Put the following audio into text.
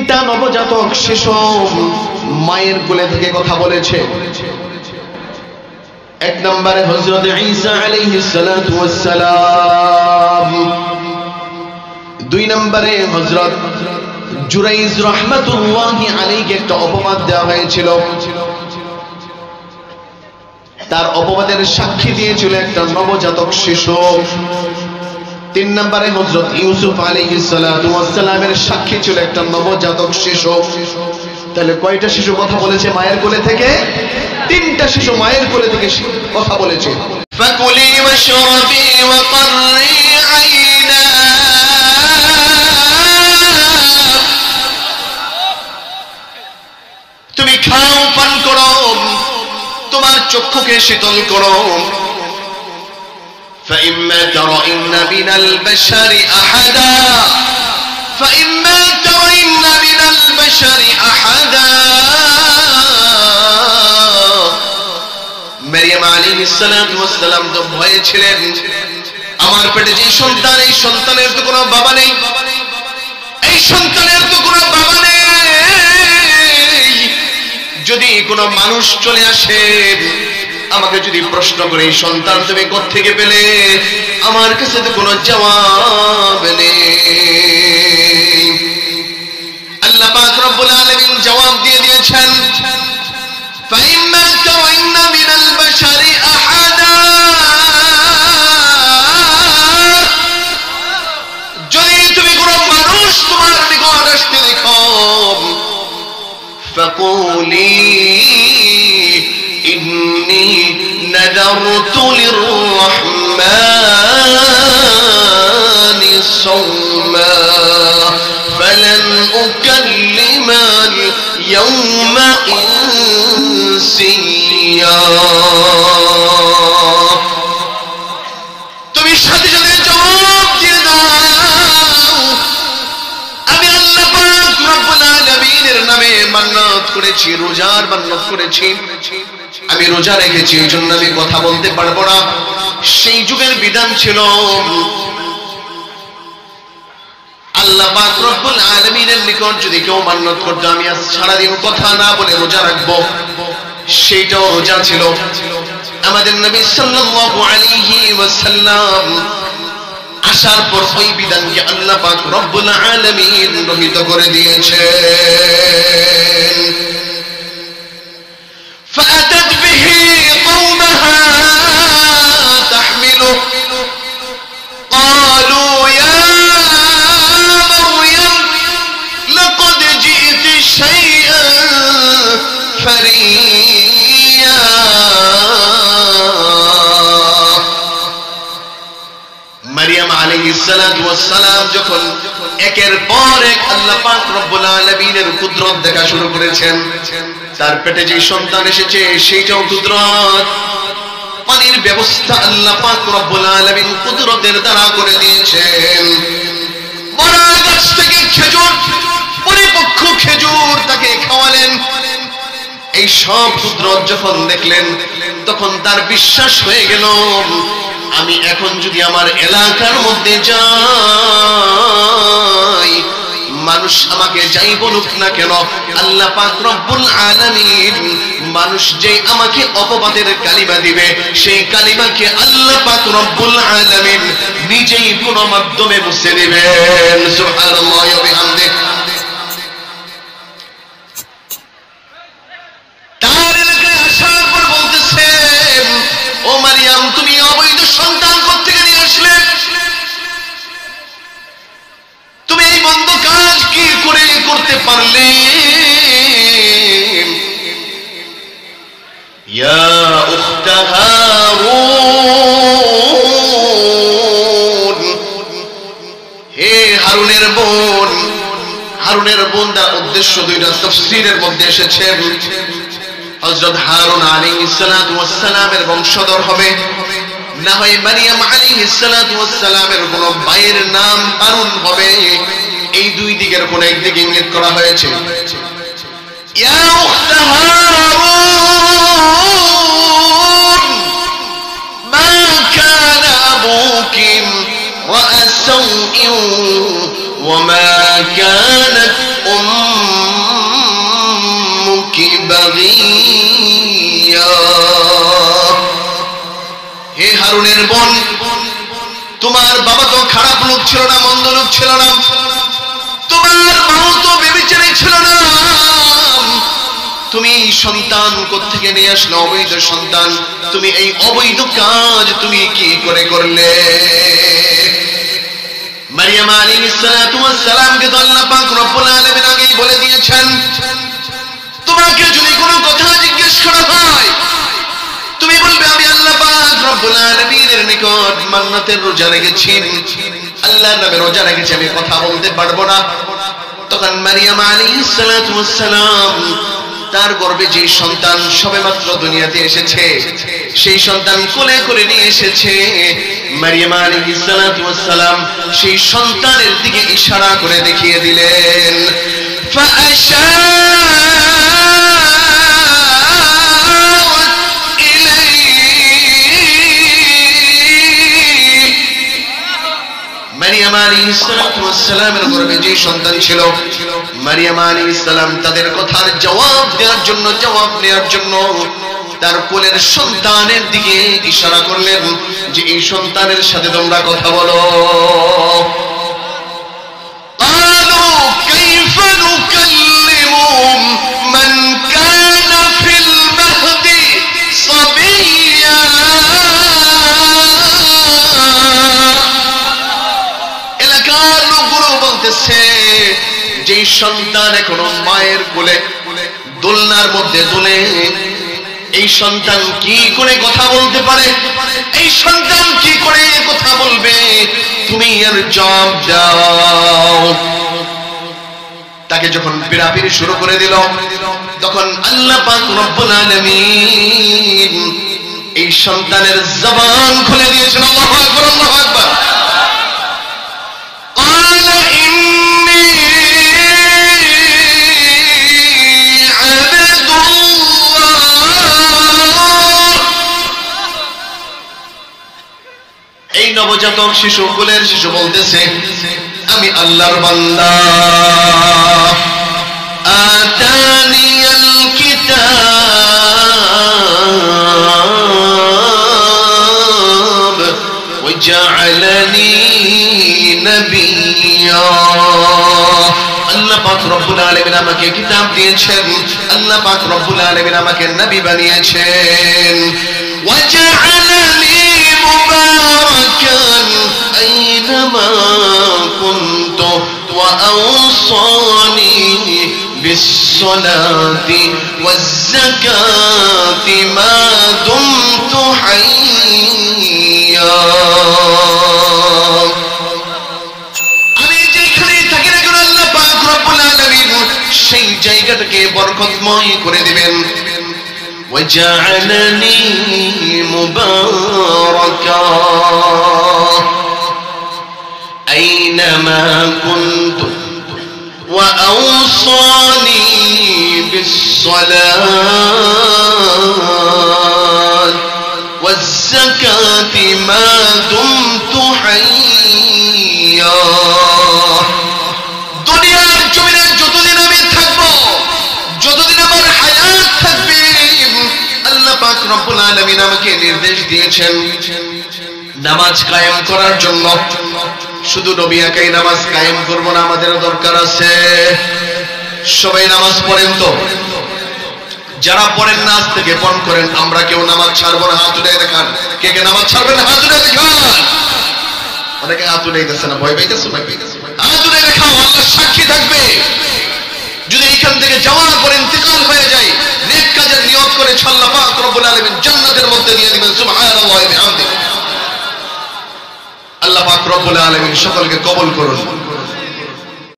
তিনটা নবজাতক শিশু মায়ের কোলে থেকে কথা বলেছে। এক নম্বরে হযরত ঈসা আলাইহিস সালাতু ওয়াস সালাম, দুই নম্বরে হযরত জুরাইজ রাহমাতুল্লাহি আলাইহি একটা অপবাদ দেওয়া হয়েছিল, তার অপবাদের সাক্ষী দিয়েছিল একটা নবজাতক শিশু। তিন নম্বরে হযরত ইউসুফ আলাইহিস সালাতু ওয়াস সালামের সাক্ষী ছিল একটা নবজাতক শিশু। তাহলে কয়টা শিশু কথা বলেছে মায়ের কোলে থেকে? তিনটা শিশু মায়ের কোলে থেকে কথা বলেছে। ফাকুলি ওয়াশরাবি ওয়া qarri আইনা, তুমি খাও পান করো, তোমার চক্ষুকে শীতল করো। فإما ترين من البشر أحدا فإما ترين من البشر أحدا মরিয়ম আলাইহিস সালাতু ওয়াস সালাম তো ভয়ে ছিলেন, আমার পেটে যে সন্তান, এই সন্তানের তো কোনো বাবা নেই, এই সন্তানের তো কোনো বাবা নেই। যদি কোনো মানুষ চলে আসে আমাকে যদি প্রশ্ন করে এই সন্তান তুমি কোথা থেকে পেলে, আমার কাছে তো কোনো জবাব নেই। আল্লাহ পাক রব্বুল আলামিন জবাব দিয়ে দিয়েছেন, ফাইম্মা তাওয়াইন্না মিনাল বাশারি আহাদা, যদি তুমি কোনো মানুষ তোমার নিকট আসতে দেখো, ফাকুলি إني نذرت للرحمن صوما فلن أكلم اليوم إنسيا। তুমি সাথে সাথে জবাব দিয়ে দাও, আমি আল্লাহ পাক রব্বুল আলামিনের নামে মান্নাত করেছি, রোজার মান্নাত করেছি, আমি রোজা রেখেছি, এই জন্য আমি কথা বলতে পারবো না। সেই যুগের বিধান ছিল আল্লাহ পাক রব্বুল আলামিনের নিকট যদি কেউ মান্নাত করতো, আমি আজ সারাদিন কথা না বলে রোজা রাখবো, সেইটাও রোজা ছিল। আমাদের নবী সাল্লাল্লাহু আলাইহি ওয়াসাল্লাম আসার পর ওই বিধানকে আল্লাহ পাক রব্বুল আলামিন রহিত করে দিয়েছেন। فأتت به قومها تحمله قالوا يا مريم لقد جئت شيئا فريا। মারিয়াম আলাইহিস সালাতু ওয়াস সালাম যখন একের পর এক আল্লাহ পাক রব্বুল আলামিনের কুদরত দেখা শুরু করেছেন, তার পেটে যে সন্তান এসেছে সেইটাও কুদরত, পানির ব্যবস্থা আল্লাহ পাক রব্বুল আলামিন কুদরতের দ্বারা করে দিয়েছেন। বড় গাছ থেকে খেজুর, পরিপক্ক খেজুর তাকে খাওয়ালেন। এই সব কুদরত যখন দেখলেন তখন তার বিশ্বাস হয়ে গেল, আমি এখন যদি আমার এলাকার মধ্যে যাই, মানুষ আমাকে যাই বলুক না কেন, আল্লাহ পাক রব্বুল আলামিন মানুষ যেই আমাকে অপবাদের কালিমা দিবে, সেই কালিমাকে আল্লাহ পাক রব্বুল আলামিন নিজেই কোন মাধ্যমে মুছে দিবেন। সুবহানাল্লাহ ওয়া বিহামদিহি। তার এলাকায় আসার পর বলতেছে, ও মারিয়াম তুমি অবৈধ সন্তান কোত্থেকে নিয়ে আসলে, তুমি এই মন্দ কাজ কি করে করতে পারলে? ইয়া উখতা হারুন, হে হারুনের বোন। হারুনের বোন তার উদ্দেশ্য দুইটা তাফসীরের মধ্যে এসেছে। হযরত হারুন আলাইহিস সালাতু ওয়াস সালামের বংশধর হবে, না হয় মারিয়াম আলাইহিস সালাতু ওয়াস সালামের কোন ভাইয়ের নাম হারুন হবে। এই দুই দিকের কোন একদিকে ইঙ্গিত করা হয়েছে। ইয়া উখতা হারুন মা কানা আবুকি রা'সাউইন ওয়া মা কানাত বাগিয়া। হে হারুনের বোন, তোমার বাবা তো খারাপ লোক ছিল না, মন্দ লোক ছিল না, তোমার মাও তো বেবিচারী ছিল না, তুমি সন্তান কোত্থেকে নিয়ে আসলে? অবৈধ সন্তান। তুমি এই অবৈধ কাজ তুমি কি করে করলে? মারিয়াম আলাইহিস সালাতু ওয়াস সালামকে তো আল্লাহ পাক রব্বুল আলামিন আগেই বলে দিয়েছেন, তোমাকে যদি কোনো কথা জিজ্ঞেস করা হয় তুমি বলবে আমি আল্লাহ পাক রব্বুল আলামিনের নিকট মান্নাতের রোজা রেখেছি, আল্লাহর নামে রোজা রেখেছি, আমি কথা বলতে পারবো না। তখন মারিয়াম আলাইহিস সালাতু ওয়াস সালাম তার গর্ভে যে সন্তান সবেমাত্র দুনিয়াতে এসেছে সেই সন্তান কোলে করে নিয়ে এসেছে। মারিয়াম আলাইহিস সালাতু ওয়াস সালাম সেই সন্তানের দিকে ইশারা করে দেখিয়ে দিলেন, মারিয়াম আলাইহিস সালাতু ওয়াস সালামের গর্ভে যে সন্তান ছিল, মারিয়াম আলাইহিস সালাম তাদের কথার জবাব দেওয়ার জন্য তার কোলের সন্তানের দিকে ইশারা করলেন যে এই সন্তানের সাথে তোমরা কথা বলো। ক্বালু কাইফা নুকাল্লিমু মান কানা ফিল মাহদি সাবিয়্যা। এলাকার লোকগুলো বলতেছে যে সন্তান এখনো মায়ের কোলে দোলনার মধ্যে দোলে, এই সন্তান কি করে কথা বলতে পারে? এই সন্তান কি করে কথা বলবে? তুমি এর জবাব দাও। তাকে যখন পিরাপিরি শুরু করে দিল তখন আল্লাহ পাক রব্বুল আলামিন এই সন্তানের জবান খুলে দিয়েছেন। আল্লাহু আকবার, আল্লাহু আকবার। নবজাতক শিশু, কোলের শিশু বলতেছে আমি আল্লাহর বান্দা। আতানিয়াল কিতাব ওয়া জাআলানি নাবিয়্যা। আল্লাহ পাক রব্বুল আলামিন আমাকে কিতাব দিয়েছেন, আল্লাহ পাক রব্বুল আলামিন আমাকে নবী বানিয়েছেন। ওয়া জাআলানি মুবারাকান আইনামা কুনতু ওয়া আওসানি বিস-সালাতি ওয়াজ-যাকাতি মা দুমতু হাইয়্যা। আমি যেখানে থাকি না কেন আল্লাহ পাক রব্বুল আলামিন সেই জায়গাটাকে বরকতময় করে দিবেন। وجعلني مباركا أينما كنت وأوصاني بالصلاة والزكاة ما دمت حيا। দুনিয়ার জমিনে যতদিন আমি থাকবো, যতদিন আমার হায়াত থাকবে, আল্লাহ পাক রব্বুল আলামিন আমাকে নির্দেশ দিয়েছেন নামাজ কায়েম করার জন্য। শুধু নবী একাই নামাজ কায়েম করব না, আমাদের দরকার আছে সবাই নামাজ পড়েন। তো যারা পড়েন না আজ থেকে পণ করেন, আমরা কেউ নামাজ ছাড়বো না। হাত উঠে দেখান কে কে নামাজ ছাড়বেন, হাত উঠে দেখান। অনেকে হাত উঠে দিতেছে না, ভয় পাইতেছে। হাত উঠে দেখাও, আল্লাহ সাক্ষী থাকবে। যদি এখান থেকে যাওয়ার পর ইন্তেকাল হয়ে যায়, নেক কাজের নিয়ত করে আল্লাহ পাক রব্বুল আলামিন জান্নাতের মধ্যে দিয়ে দিবেন। সুবহানাল্লাহি ওয়া বিহামদিহি। আল্লাহ পাক রব্বুল আলামিন সকলকে কবুল করুন।